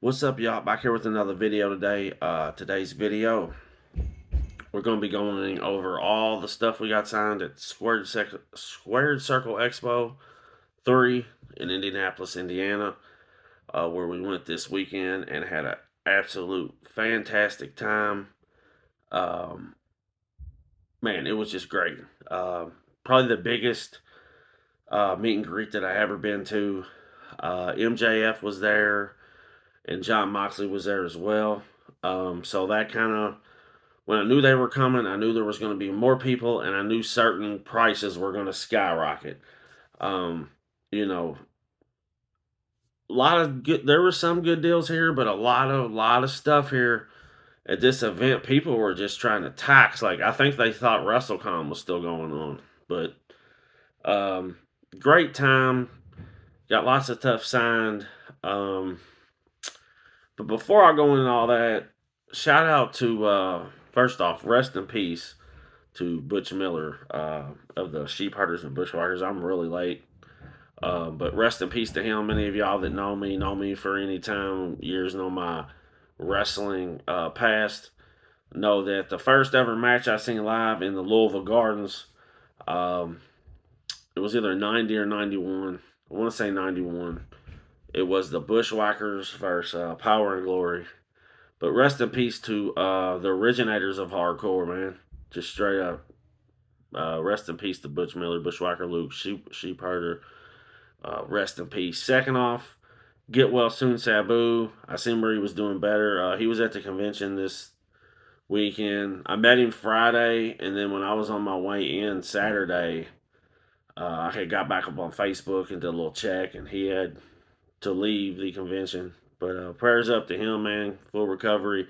What's up, y'all? Back here with another video today. Today's video, we're going to be going over all the stuff we got signed at Squared Circle Expo 3 in Indianapolis, Indiana, where we went this weekend and had an absolute fantastic time. Um, Man, it was just great. Probably the biggest meet and greet that I ever been to. MJF was there, and John Moxley was there as well. So that kind of, when I knew they were coming, I knew there was going to be more people, and I knew certain prices were going to skyrocket. Um, you know, a lot of good. There were some good deals here, but a lot of stuff here at this event. People were just trying to tax. Like, I think they thought WrestleCon was still going on, but um, great time. Got lots of stuff signed. Um, but before I go into all that, shout out to first off, rest in peace to Butch Miller of the Sheep Herders and Bushwhackers. I'm really late, but rest in peace to him. Many of y'all that know me for any time, years, know my wrestling past, know that the first ever match I seen live in the Louisville Gardens, um, it was either 90 or 91. I want to say 91. It was the Bushwhackers versus Power and Glory. But rest in peace to the originators of hardcore, man. Just straight up. Rest in peace to Butch Miller, Bushwhacker Luke, Sheep Herder. Rest in peace. Second off, get well soon, Sabu. I seen where he was doing better. He was at the convention this weekend. I met him Friday, and then when I was on my way in Saturday, I had got back up on Facebook and did a little check, and he had to leave the convention. But prayers up to him, man. Full recovery.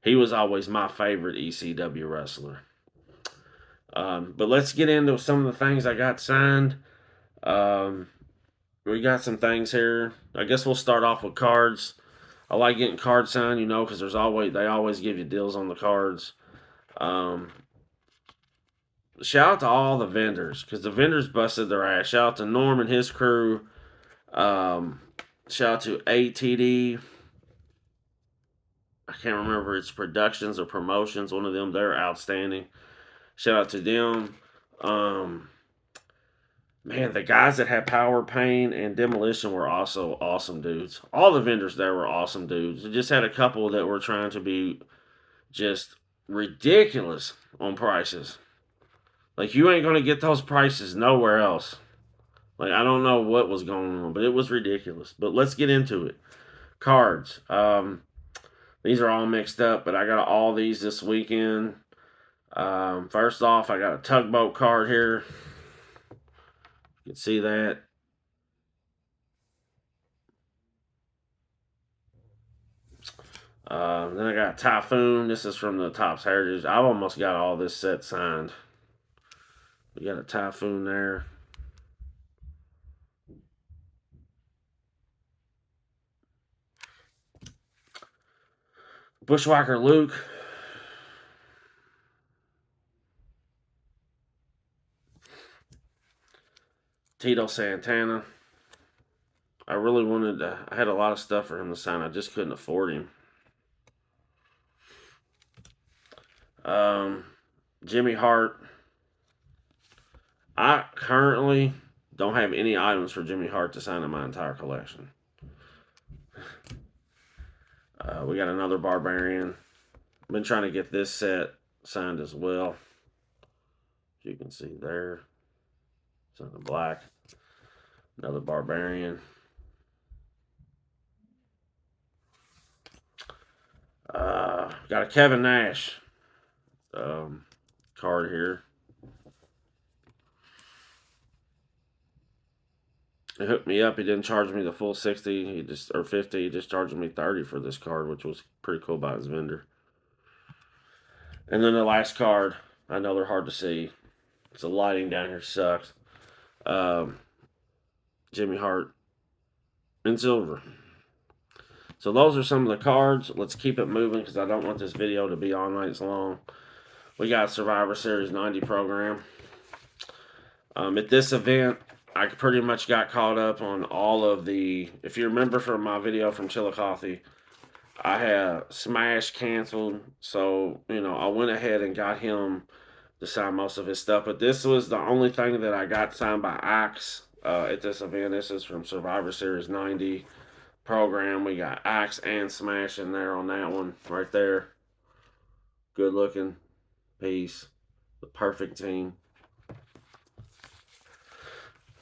He was always my favorite ECW wrestler. But let's get into some of the things I got signed. Um, we got some things here. I guess we'll start off with cards. I like getting cards signed, because they always give you deals on the cards. Um, Shout out to all the vendors because the vendors busted their ass. Shout out to Norm and his crew. Um, Shout out to ATD. I can't remember its productions or promotions. One of them, they're outstanding. Shout out to them. Man, the guys that had Power Pain and Demolition were also awesome dudes. All the vendors there were awesome dudes. They just had a couple that were trying to be just ridiculous on prices. Like, you ain't going to get those prices nowhere else. Like, I don't know what was going on, but it was ridiculous. But let's get into it. Cards. These are all mixed up, but I got all these this weekend. First off, I got a tugboat card here. You can see that. Then I got Typhoon. This is from the Topps Heritage. I've almost got all this set signed. We got a Typhoon there. Bushwhacker Luke. Tito Santana. I really wanted to. I had a lot of stuff for him to sign. I just couldn't afford him. Jimmy Hart. I currently don't have any items for Jimmy Hart to sign in my entire collection. We got another Barbarian. Been trying to get this set signed as well. As you can see there, it's in the black. Another Barbarian. Got a Kevin Nash card here. He hooked me up. He didn't charge me the full 60. Or 50. He just charged me 30 for this card, which was pretty cool by his vendor. And then the last card, I know they're hard to see. The lighting down here sucks. Jimmy Hart in silver. So those are some of the cards. Let's keep it moving because I don't want this video to be all night long. We got Survivor Series 90 program. At this event, I pretty much got caught up on all of the. If you remember from my video from Chillicothe, I had Smash canceled, so you know I went ahead and got him to sign most of his stuff. But this was the only thing that I got signed by Axe at this event. This is from Survivor Series 90 program. We got Axe and Smash in there on that one right there. Good looking piece. The perfect team.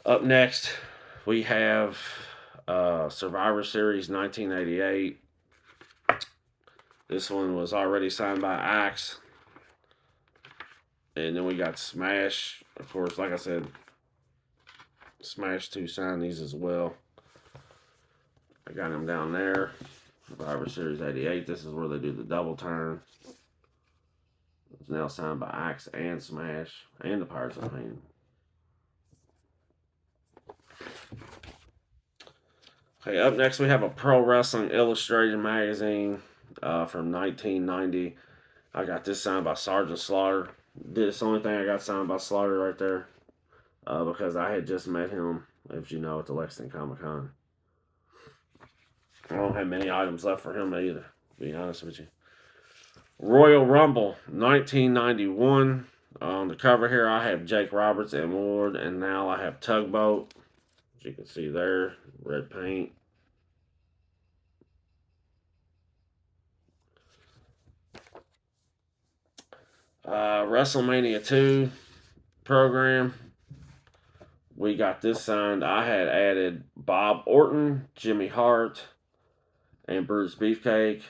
Up next, we have Survivor Series 1988. This one was already signed by Axe. And then we got Smash. Of course, like I said, Smash 2 signed these as well. I got him down there. Survivor Series 88. This is where they do the double turn. It's now signed by Axe and Smash and the Pirates of Pain. Okay, up next we have a Pro Wrestling Illustrated magazine from 1990. I got this signed by Sergeant Slaughter. This is the only thing I got signed by Slaughter right there because I had just met him, as you know, at the Lexington Comic-Con. I don't have many items left for him either, to be honest with you. Royal Rumble 1991. On the cover here, I have Jake Roberts and Ward, and now I have Tugboat. As you can see there, red paint. WrestleMania 2 program. We got this signed. I had added Bob Orton, Jimmy Hart, and Bruce Beefcake.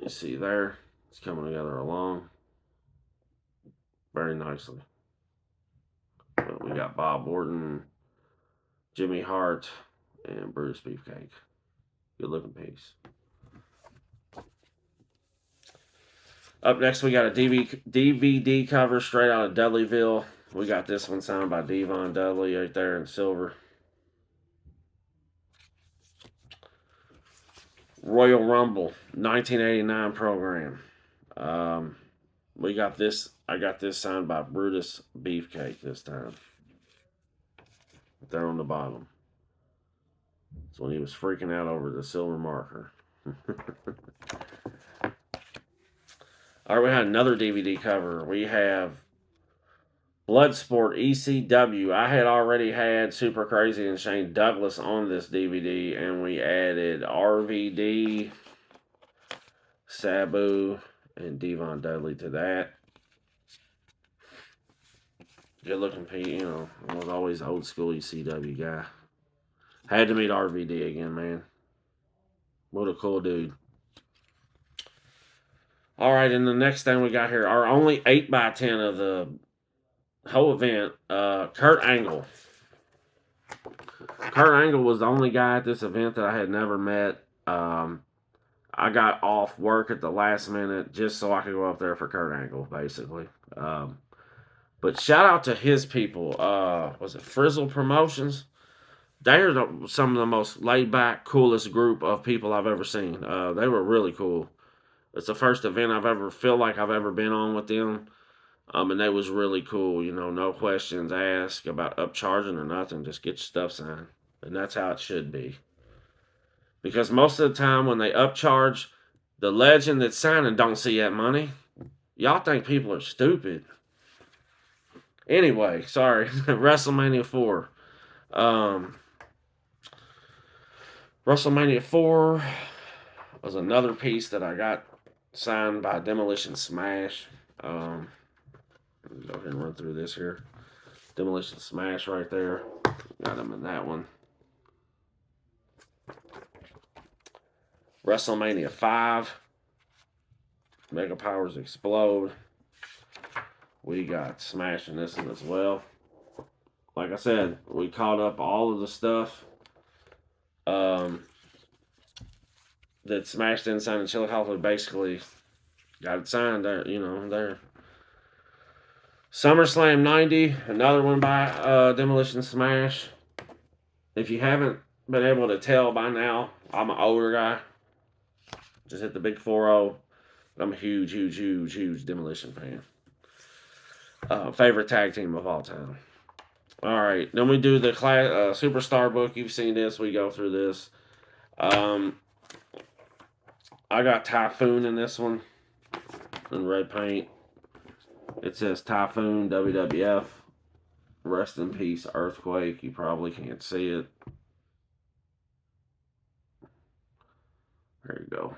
You see there, it's coming together along very nicely. But we got Bob Orton, Jimmy Hart, and Bruce Beefcake. Good looking piece. Up next, we got a DVD cover straight out of Dudleyville. We got this one signed by Dvon Dudley right there in silver. Royal Rumble 1989 program. We got this. I got this signed by Brutus Beefcake this time. There on the bottom. That's when he was freaking out over the silver marker. All right, we had another DVD cover. We have Bloodsport ECW. I had already had Super Crazy and Shane Douglas on this DVD, and we added RVD, Sabu, and Dvon Dudley to that. Good looking Pete, you know, I was always an old school ECW guy. Had to meet RVD again, man. What a cool dude. All right, and the next thing we got here, our only 8x10 of the whole event, Kurt Angle. Kurt Angle was the only guy at this event that I had never met. I got off work at the last minute just so I could go up there for Kurt Angle, basically. But shout out to his people. Was it Frizzle Promotions? They're some of the most laid back, coolest group of people I've ever seen. They were really cool. It's the first event I've ever been on with them. And they was really cool. You know, no questions asked about upcharging or nothing. Just get your stuff signed. And that's how it should be. Because most of the time when they upcharge, the legend that's signing don't see that money. Y'all think people are stupid. Anyway, sorry. WrestleMania 4. WrestleMania 4 was another piece that I got signed by Demolition Smash. Go ahead and run through this here. Demolition Smash right there. Got him in that one. WrestleMania 5. Mega Powers Explode. We got Smash in this one as well. Like I said, we caught up all of the stuff that Smash didn't sign in Chillicothe. We basically got it signed there, you know, there. SummerSlam 90, another one by Demolition Smash. If you haven't been able to tell by now, I'm an older guy. Just hit the big 4-0. I'm a huge Demolition fan. Favorite tag team of all time. All right, then we do the Superstar book. You've seen this. We go through this. I got Typhoon in this one in red paint. It says Typhoon WWF. Rest in peace, Earthquake. You probably can't see it. There you go.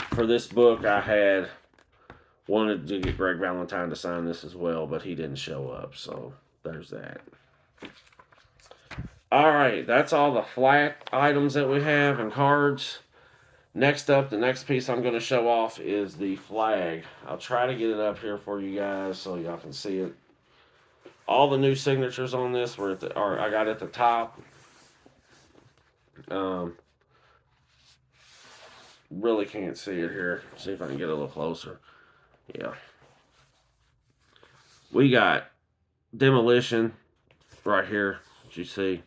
For this book, I had wanted to get Greg Valentine to sign this as well, but he didn't show up, so there's that. All right, that's all the flat items that we have and cards. Next up, the next piece I'm going to show off is the flag. I'll try to get it up here for you guys so y'all can see it. All the new signatures on this were I got at the top. Really can't see it here. See if I can get a little closer. Yeah. We got Demolition right here, as you see.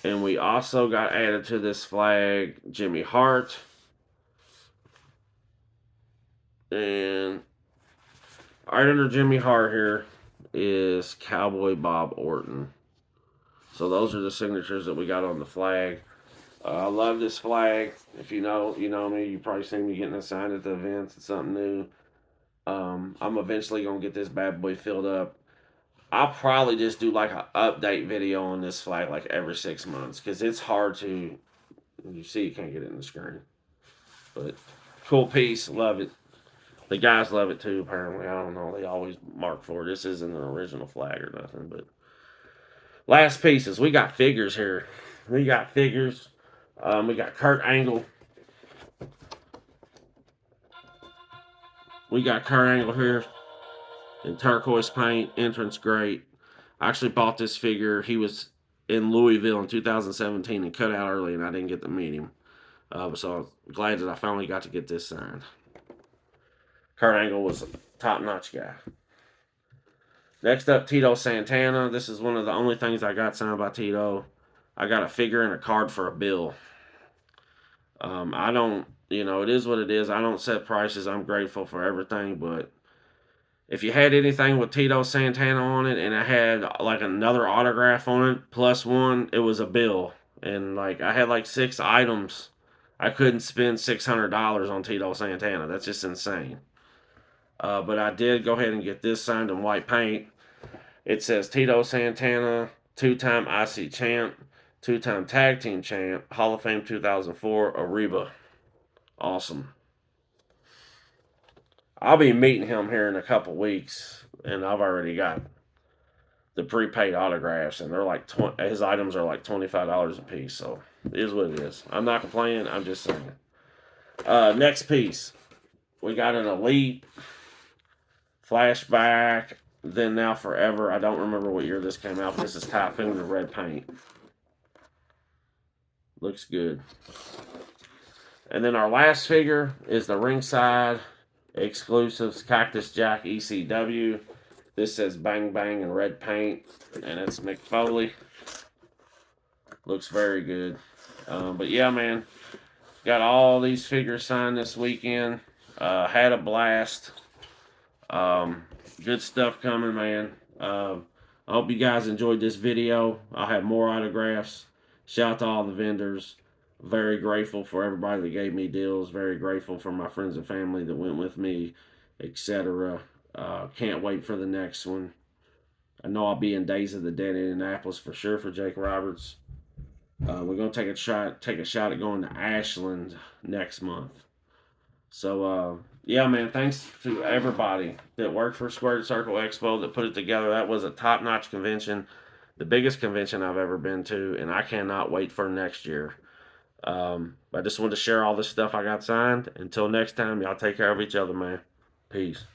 And we also got added to this flag Jimmy Hart. And right under Jimmy Hart here is Cowboy Bob Orton. So those are the signatures that we got on the flag. I love this flag. If you know me. You probably seen me getting it signed at the events. It's something new. I'm eventually going to get this bad boy filled up. I'll probably just do like an update video on this flag like every 6 months. Because it's hard to... You see you can't get it in the screen. But cool piece. Love it. The guys love it too, apparently. I don't know. They always mark for it. This isn't an original flag or nothing. But last pieces. We got figures here. We got figures. We got Kurt Angle. We got Kurt Angle here in turquoise paint. Entrance great. I actually bought this figure. He was in Louisville in 2017 and cut out early, and I didn't get to meet him. So I'm glad that I finally got to get this signed. Kurt Angle was a top-notch guy. Next up, Tito Santana. This is one of the only things I got signed by Tito. I got a figure and a card for a bill. I don't, it is what it is. I don't set prices. I'm grateful for everything, but if you had anything with Tito Santana on it and I had like another autograph on it, plus one, it was a bill. And like I had like 6 items. I couldn't spend $600 on Tito Santana. That's just insane. But I did go ahead and get this signed in white paint. It says Tito Santana, 2-time IC champ, 2-time tag team champ, Hall of Fame 2004, Ariba. Awesome. I'll be meeting him here in a couple weeks, and I've already got the prepaid autographs, and they're like his items are like $25 a piece. So it is what it is. I'm not complaining. I'm just saying. Next piece, we got an Elite Flashback. Then Now Forever. I don't remember what year this came out. This is Typhoon in red paint. Looks good. And then our last figure is the ringside exclusives Cactus Jack ECW. This says Bang Bang in red paint, and it's Mick Foley. Looks very good. But yeah, man, got all these figures signed this weekend. Had a blast. Good stuff coming, man. I hope you guys enjoyed this video. I'll have more autographs. Shout out to all the vendors. Very grateful for everybody that gave me deals. Very grateful for my friends and family that went with me, etc. Can't wait for the next one. I know I'll be in Days of the Dead in Indianapolis for sure for Jake Roberts. We're gonna take a shot at going to Ashland next month. So yeah, man, thanks to everybody that worked for Squared Circle Expo that put it together. That was a top-notch convention, the biggest convention I've ever been to, and I cannot wait for next year. I just wanted to share all this stuff I got signed. Until next time, y'all take care of each other, man. Peace.